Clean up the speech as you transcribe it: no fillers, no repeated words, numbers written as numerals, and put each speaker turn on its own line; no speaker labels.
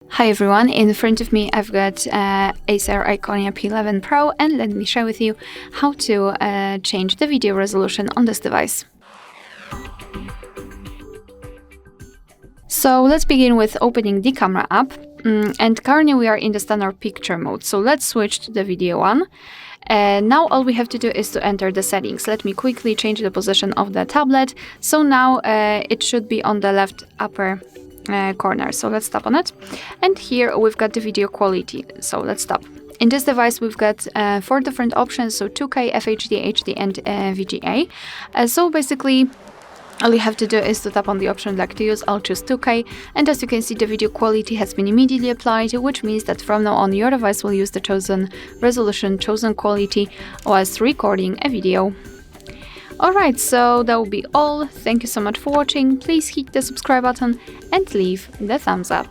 Hi everyone, in front of me I've got ACER Iconia P11 Pro, and let me share with you how to change the video resolution on this device. So let's begin with opening the camera app, and currently we are in the standard picture mode, so let's switch to the video one. Now all we have to do is to enter the settings. Let me quickly change the position of the tablet, so now it should be on the left upper corner. So let's tap on it, and here we've got the video quality, so let's tap. In this device we've got 4 different options, so 2K, FHD, HD and VGA. So basically all you have to do is to tap on the option like to use. I'll choose 2K, and as you can see the video quality has been immediately applied, which means that from now on your device will use the chosen resolution, chosen quality whilst recording a video. Alright, so that will be all. Thank you so much for watching. Please hit the subscribe button and leave the thumbs up.